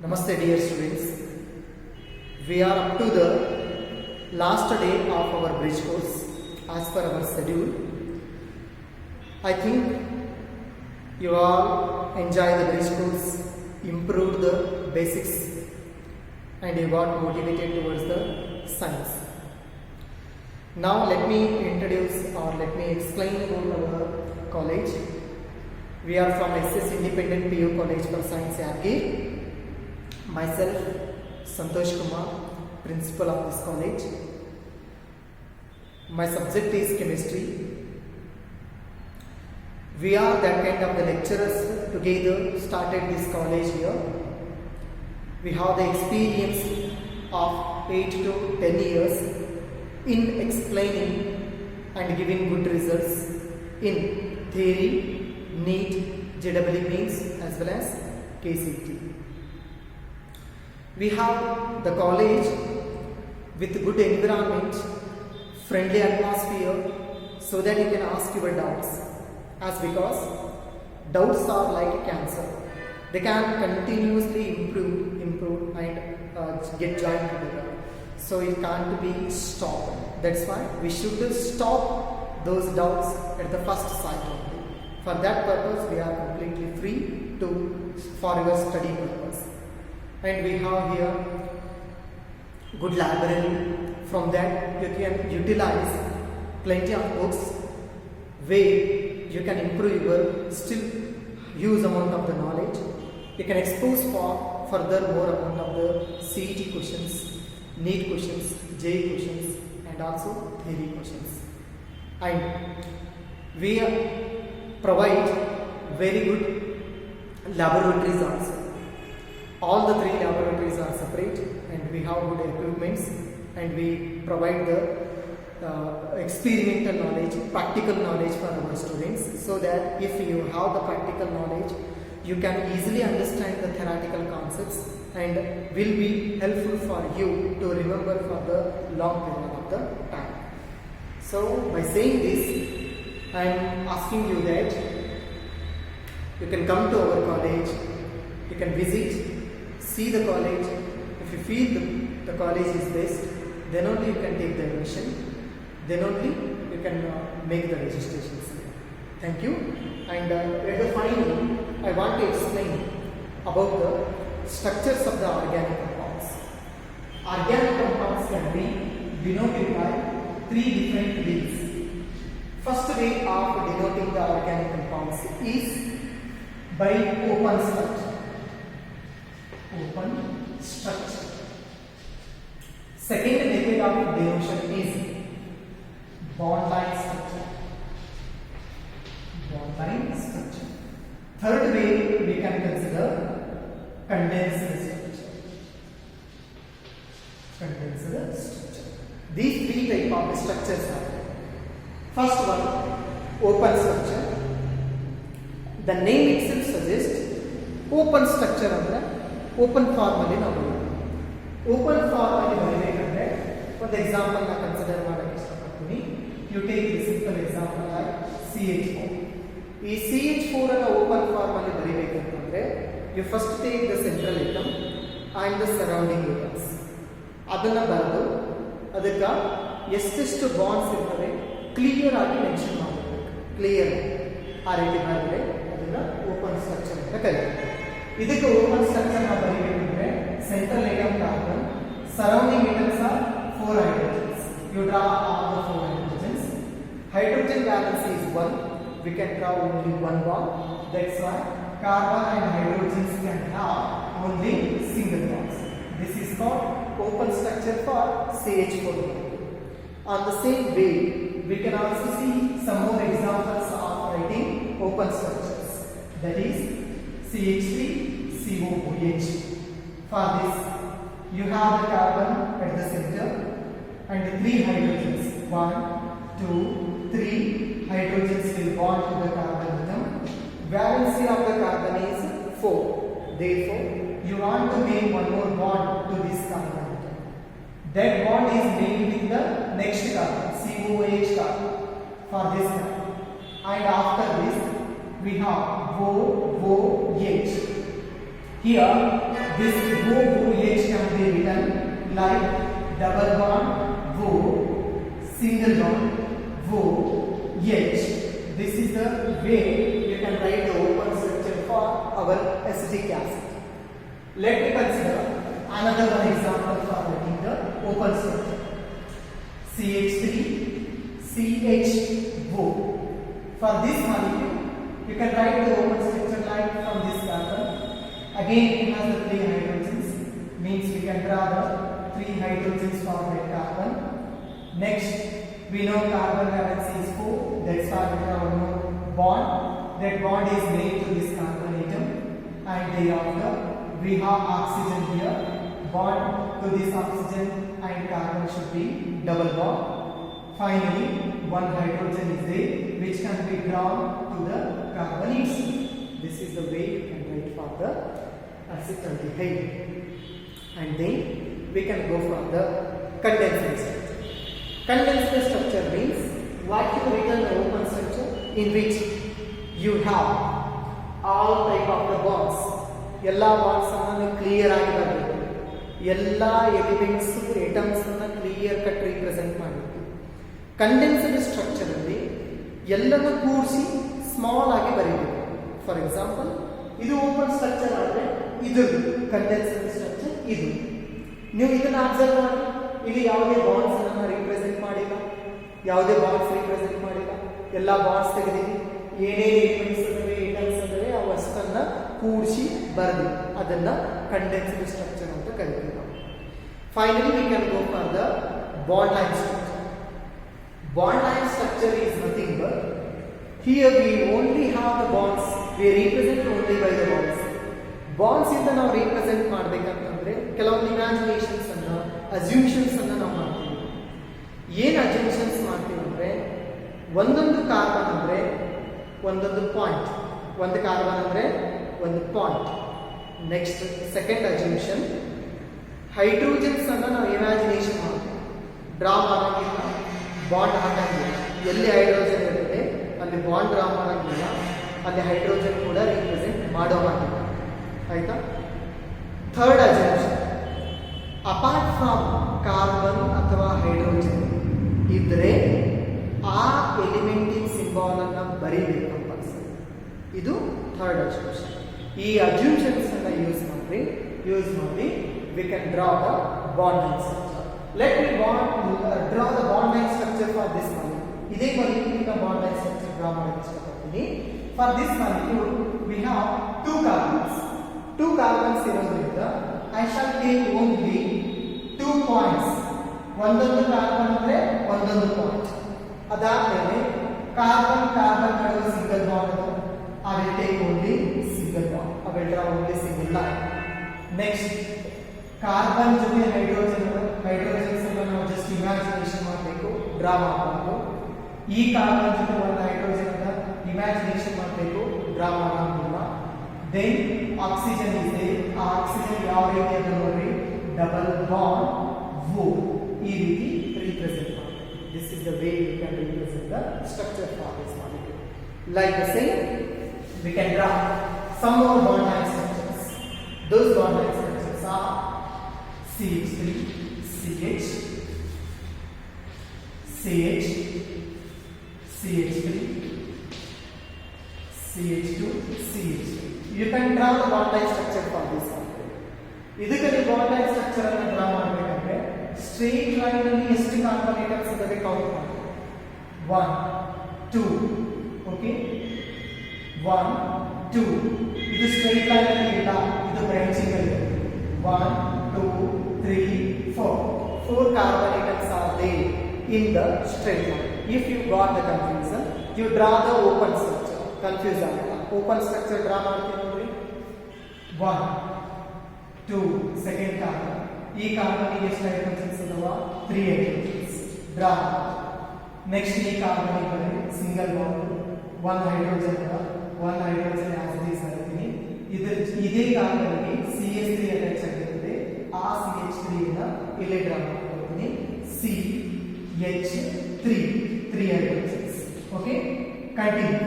Namaste dear students, we are up to the last day of our bridge course as per our schedule. I think you all enjoy the bridge course, improved the basics and you got motivated towards the science. Now let me introduce or let me explain about our college. We are from SS Independent PU College for Science Yadgir. Myself, Santosh Kumar, principal of this college. My subject is chemistry. We are that kind of the lecturers together started this college here. We have the experience of 8 to 10 years in explaining and giving good results in theory, NEET, JEE means as well as KCET. We have the college with good environment, friendly atmosphere, so that you can ask your doubts. As because doubts are like cancer, they can continuously improve and get joined together. So it can't be stopped. That's why we should stop those doubts at the first sight only. For that purpose, we are completely free for your study purpose. And we have here good library. From that you can utilize plenty of books where you can improve your still huge amount of the knowledge. You can expose for further more amount of the CET questions, NEET questions, JEE questions and also theory questions. And we provide very good laboratories also. All the 3 laboratories are separate and we have good equipments and we provide the experimental knowledge, practical knowledge for our students, so that if you have the practical knowledge, you can easily understand the theoretical concepts and will be helpful for you to remember for the long period of the time. So by saying this, I am asking you that you can come to our college, you can visit, see the college. If you feel the college is best, then only you can take the admission, then only you can make the registrations. Thank you. And finally, I want to explain about the structures of the organic compounds. Organic compounds can be denoted by 3 different ways. First way of denoting the organic compounds is by open structure. Open structure. Second method of denotation is bond line structure. Bond line structure. Third way we can consider condensed structure. Condensed structure. These 3 types of structures are. First one, open structure. The name itself suggests open structure ಅಂದ್ರೆ open form ಅಲ್ಲಿ ನಾವು open form ಅಲ್ಲಿ ಬರೆಯಬೇಕಂದ್ರೆ ಒಂದು example ನ consider ಮಾಡಕ್ಕೆ ಇಷ್ಟಪಡ್ತೀನಿ. You take the simple example like CH4. ಈ CH4 ಅನ್ನು ಓಪನ್ ಫಾರ್ಮ್ ಅಲ್ಲಿ ಬರೆಯಬೇಕಂತಂದ್ರೆ you first take the central atom and the surrounding atoms. ಅದನ್ನ ಬರೆದು ಅದಕ್ಕೆ ಎಷ್ಟೆಷ್ಟು ಬಾಂಡ್ಸ್ ಇರ್ತವೆ ಕ್ಲಿಯರ್ ಆಗಿ ಮೆನ್ಷನ್ ಮಾಡಬೇಕು. ಕ್ಲಿಯರ್ ಆ ರೀತಿ ಮಾಡಿದ್ರೆ ಅದನ್ನ ಓಪನ್ ಸ್ಟ್ರಕ್ಚರ್ ಅಂತ ಕರೀತಾರೆ. ಇದಕ್ಕೆ ಓಪನ್ ಸ್ಟ್ರಕ್ಚರ್ ನಾವು ಬರೀಬೇಕಂದ್ರೆ central atom carbon, surrounding atoms are 4 hydrogens. You draw all the 4 hydrogens. Hydrogen valence is 1. We can draw only 1 bond. That's why carbon and hydrogens can have only single bonds. This is called open structure for CH4. On the same way, we can also see some more examples of writing open structures. That is CH3COOH. For this, you have the carbon at the center and 3 hydrogens. 1, 2, 3 hydrogens will bond to the carbon atom. Valency of the carbon is 4. Therefore, you want to make one more bond to this carbon atom. That bond is made with the next carbon, COOH carbon, for this carbon. And after this, we have OOH. Here, this like double bond O, single bond O, H. This is the way you can write the open structure for our acetic acid. Let me consider another one example for writing the open structure. CH3, CHO. For this molecule, you can write the open structure like from this carbon. Again, it has the 3 hydrogens. Means we can draw the 3 hydrogens for that carbon. Next, we know carbon valence is 4. That's why we have no bond. That bond is made to this carbon atom, and thereafter we have oxygen here. Bond to this oxygen and carbon should be double bond. Finally, one hydrogen is there which can be drawn to the carbon itself. This is the way you can write for the acetaldehyde. And then we can go for the condensate structure. Condensate structure means vacuum written open structure in which you have all type of the bonds. ಎಲ್ಲ bonds ಅನ್ನು clear ಆಗಿ ಬರಬೇಕು. ಎಲ್ಲ elements ಎಟಮ್ಸ್ ಅನ್ನು clear cut represent ಮಾಡಬೇಕು. Condensed structure ಅಲ್ಲಿ ಎಲ್ಲನೂ ಕೂಡಿಸಿ ಸ್ಮಾಲ್ ಆಗಿ ಬರೀಬೇಕು. ಫಾರ್ ಎಕ್ಸಾಂಪಲ್, ಇದು ಓಪನ್ ಸ್ಟ್ರಕ್ಚರ್ ಆದರೆ ಇದು ಕಂಡೆನ್ಸ್ಡ್ ಸ್ಟ್ರಕ್ಚರ್ ಇದು. ನೀವು ಇದನ್ನ ಅಬ್ಸರ್ವ್ ಮಾಡಿ, ಇಲ್ಲಿ ಯಾವುದೇ ಬಾಂಡ್ಸ್ ಅನ್ನು ರಿಪ್ರೆಸೆಂಟ್ ಮಾಡಿಲ್ಲ, ಯಾವುದೇ ಬಾಂಡ್ಸ್ ರಿಪ್ರೆಸೆಂಟ್ ಮಾಡಿಲ್ಲ, ಎಲ್ಲ ಬಾಂಡ್ಸ್ ತೆಗೆದಿದೆ. ಏನೇ ಎಲಿಮೆಂಟ್ಸ್ ಅಂದರೆ ಐಟಮ್ಸ್ ಅಂದರೆ ಅವಷ್ಟನ್ನ ಕೂಡಿಸಿ ಬರೆದು ಅದನ್ನ ಕಂಡೆನ್ಸ್ಡ್ ಸ್ಟ್ರಕ್ಚರ್ ಅಂತ ಕರಿತೀವಿ ನಾವು. Finally we can go for the bond line structure. Bond line structure is nothing but here we only have the bonds, we represent only by the bonds. Bonds ಇಂದ ನಾವು represent ಮಾಡ್ಬೇಕಂತಂದ್ರೆ ಕೆಲವೊಂದು imaginations ಅನ್ನ, ಅಸ್ಯೂಮ್ಷನ್ಸ್ ಅನ್ನ ನಾವು ಮಾಡ್ತೀವಿ. ಏನ್ ಅಸ್ಯೂಮ್ಷನ್ಸ್ ಮಾಡ್ತೀವಿ ಅಂದ್ರೆ, ಒಂದೊಂದು ಕಾರ್ಬನ್ ಅಂದ್ರೆ ಒಂದೊಂದು ಪಾಯಿಂಟ್, ಒಂದು ಕಾರ್ಬನ್ ಅಂದ್ರೆ ಒಂದು ಪಾಯಿಂಟ್. ನೆಕ್ಸ್ಟ್ ಸೆಕೆಂಡ್ ಅಸ್ಯೂಮ್ಷನ್, ಹೈಡ್ರೋಜನ್ಸ್ ಅನ್ನ ನಾವು ಇಮ್ಯಾಜಿನೇಷನ್ ಮಾಡ್ತೀವಿ, ಡ್ರಾ ಮಾಡೋಂಗಿಲ್ಲ, ಬಾಂಡ್ ಹಾಕಂಗಿಲ್ಲ. ಎಲ್ಲಿ ಹೈಡ್ರೋಜನ್ ಇರುತ್ತೆ ಅಲ್ಲಿ ಬಾಂಡ್ ಡ್ರಾ ಮಾಡೋಂಗಿಲ್ಲ, ಅಲ್ಲಿ ಹೈಡ್ರೋಜನ್ ಕೂಡ ರಿಪ್ರೆಸೆಂಟ್ ಮಾಡೋ ಹಾಗಿಲ್ಲ. ಆಯ್ತಾ? ಥರ್ಡ್ ಅಸ್ಯೂಮ್ಷನ್, ಅಪಾರ್ಟ್ ಫ್ರಮ್ ಕಾರ್ಬನ್ ಅಥವಾ ಹೈಡ್ರೋಜನ್ ಇದ್ರೆ ಆ ಎಲಿಮೆಂಟಿನ್ ಸಿಂಬಾಲ್ ಅನ್ನ ಬರೀಬೇಕು ಕಂಪಲ್ಸರಿ. ಇದು ಥರ್ಡ್ ಅಸ್ಯೂಮ್ಷನ್. ಈ ಅಸ್ಯೂಮ್ಷನ್ಸ್ ಅನ್ನ ಯೂಸ್ ಮಾಡಿ we can draw the bond line structure. Let me draw the bond line structure for this molecule. ಇದೇ molecule bond line structure draw ಮಾಡಕ್ಕೆ ಇಷ್ಟಪಡ್ತೀನಿ. For this molecule we have 2 carbons. 2 carbons ಇರೋದ್ರಿಂದ I shall take only 2 points. ಒಂದೊಂದು carbon ಅಂದ್ರೆ ಒಂದೊಂದು point. ಅದಾದ್ಮೇಲೆ carbon carbon ನಡುವೆ single bond, I will take only single bond. I will draw only single line. Next, carbon ಜೊತೆ hydrogens ಅನ್ನು ನಾವು just imagination ಮಾಡಬೇಕು, ಡ್ರಾ ಮಾಡಬೇಕು. ಈ ಕಾರ್ಬನ್ ಜೊತೆ ಒಂದು ಹೈಡ್ರೋಜನ್ ಅನ್ನು ಇಮ್ಯಾಜಿನೇಷನ್ ಮಾಡಬೇಕು, ಡ್ರಾ ಮಾಡೋದಿಲ್ಲ. ದೆನ್ ಆಕ್ಸಿಜನ್ ಇದೆ, ಆ ಆಕ್ಸಿಜನ್ ಯಾವ ರೀತಿ ಅಂತ ನೋಡಿ, ಡಬಲ್ ಬಾಂಡ್ ಓ ಈ ರೀತಿ ರಿಪ್ರೆಸೆಂಟ್ ಮಾಡಬೇಕು. This is the way you can represent the structure for this molecule. Like the same, we can draw some more bond line structures. Those bond line structures are CH3, CH, CH, CH3, CH2, CH3. You can draw the bond line structure for this one. ಇದಕ್ಕೆ bond line structure ಅನ್ನು draw ಮಾಡಬೇಕಂದ್ರೆ straight line ಅಲ್ಲಿ ಎಷ್ಟು carbon atoms ಇದಾವೆ count ಮಾಡಿ. 1 2 okay, 1 2. ಇದು straight line ಅಲ್ಲಿ ಇಲ್ಲ, ಇದು ಬ್ರಾಂಚಿಂಗ್ ಅಲ್ಲಿ. 1 2 3 4 carbon atoms are there in the straight line. If you got the confusion, you draw the open structure. Confuse ಆಗಲ್ಲ. ಓಪನ್ ಸ್ಟ್ರಕ್ಚರ್ ಡ್ರಾ ಮಾಡ್ತೀನಿ ನೋಡಿ. 1 2 ಸೆಕೆಂಡ್ ಕಾರ್ಬನ್. ಈ ಕಾರ್ಬನ್ ಗೆ ಎಷ್ಟು ಹೈಡ್ರೋಜನ್ಸ್ ಇದಾವ? 3 ಹೈಡ್ರೋಜನ್ಸ್. ಡ್ರಾ. ನೆಕ್ಸ್ಟ್ ಈ ಕಾರ್ಬನ್ ಗೆ ಸಿಂಗಲ್ ಬಾಂಡ್, 1 ಹೈಡ್ರೋಜನ್ ಇದೆ, 1 ಹೈಡ್ರೋಜನ್ ಆಸ್ ಇಟ್ ಈಸ್ ಬರ್ತೀನಿ. ಇದೇ ಕಾರ್ಬನ್ ಗೆ CH3 ಅಟ್ಯಾಚ್ ಆಗಿರುತ್ತೆ. ಆ CH3 ಅನ್ನ ಇಲ್ಲಿ ಡ್ರಾ ಮಾಡ್ತೀನಿ. CH3 3 hydrogens. Okay, continue.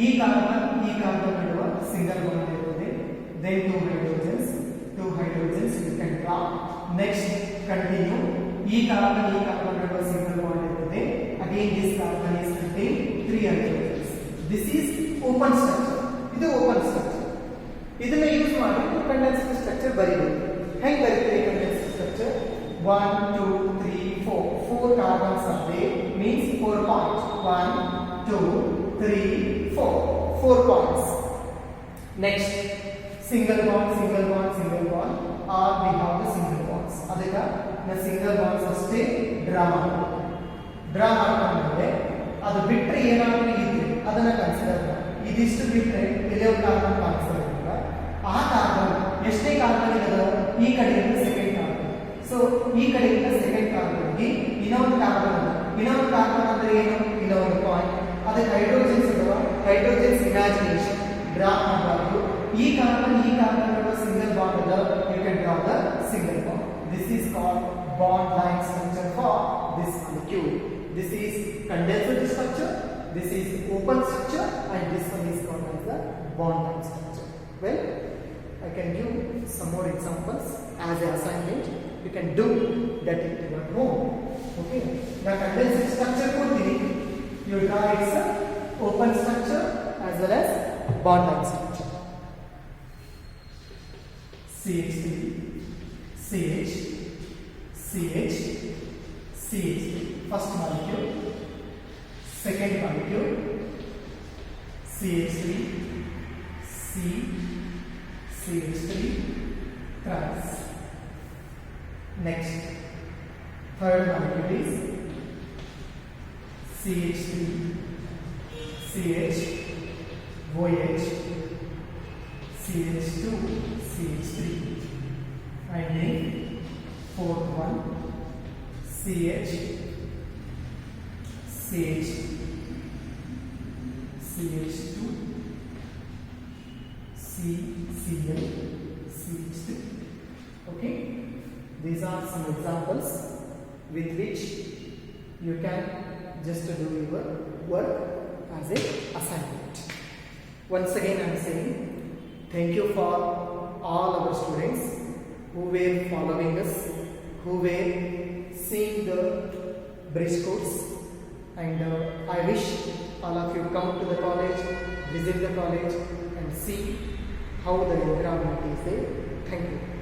ಈ ಕಾರ್ಬನ್ ನಡುವೆ ಸಿಂಗಲ್ ಬಾಂಡ್ ಇರುತ್ತೆ. then 2 hydrogens you can draw. Next continue. E carbon ನಡುವೆ single bond ಇರುತ್ತದೆ. Again this carbon is contain 3 hydrogens. This is open structure. ಇದು open structure. ಇದನ್ನ use ಮಾಡಿ condensed structure ಬರೀಬಹುದು. ಹೆಂಗ್ ಬರೀತೀವಿ condensed structure? 1 2 3 4 carbons are there, means 4 points. 1 2 3 4 points. Next, single bond or we have the single bonds. ಅದಕ್ಕೆ ನಾವು single bonds ಅಷ್ಟೇ draw ಮಾಡ್ಕೊಂಡ್ರೆ ಅದು ಬಿಟ್ಟರೆ ಏನಾದರೂ ಇದ್ರೆ ಅದನ್ನ ಕನ್ಸಿಡರ್ ಮಾಡಿ. ಇದಿಷ್ಟು ಬಿಟ್ಟರೆ ಎಲ್ಲೋ ಕಾರ್ಬನ್ ಕಾಣಿಸ್ತಾ ಇಲ್ಲ. ಆ ಕಾರ್ಬನ್ ಎಷ್ಟೇ ಕಾರ್ಬನ್ ಇರೋದು ಈ ಕಡೆಯಿಂದ ಸೆಕೆಂಡ್ ಕಾರ್ಬನ್. ಸೊ ಈ ಕಡೆಯಿಂದ ಸೆಕೆಂಡ್ ಕಾರ್ಬನ್ಗೆ ಇನ್ನೊಂದು ಕಾರ್ಬನ್ ಅಂದ್ರೆ ಏನು? ಇನ್ನೊಂದು ಪಾಯಿಂಟ್. ಅದಕ್ಕೆ ಹೈಡ್ರೋಜನ್ಸ್ ಅಥವಾ ಹೈಡ್ರೋಜನ್ಸ್ ಇಮ್ಯಾಜಿನೇಷನ್ ಡ್ರಾ ಮಾಡಬಾರ್ದು. ಈ ಕಾರ್ಬನ್ single bond ಅದ, you can draw the single bond. This is called bond line structure for this molecule. This is condensed structure, this is open structure, and this one is called as the bond line structure. Well, I can give some more examples as an assignment. You can do that at your home. Okay. Now condensed structure ಕೊಡ್ತೀನಿ. You draw its open structure as well as bond line structure. CH3, CH, CH, CH3. First molecule, second molecule, CH3, C, CH3, trans. Next, third molecule is CH3, CH, OH, CH2, CH3, and then fourth one CH, CH, CH2, CCl, CH3. Okay, these are some examples with which you can just do your work as a assignment. Once again I am saying thank you for all our students who were following us, who were seeing the bridge course, and I wish all of you come to the college, visit the college and see how the environment is there. Thank you.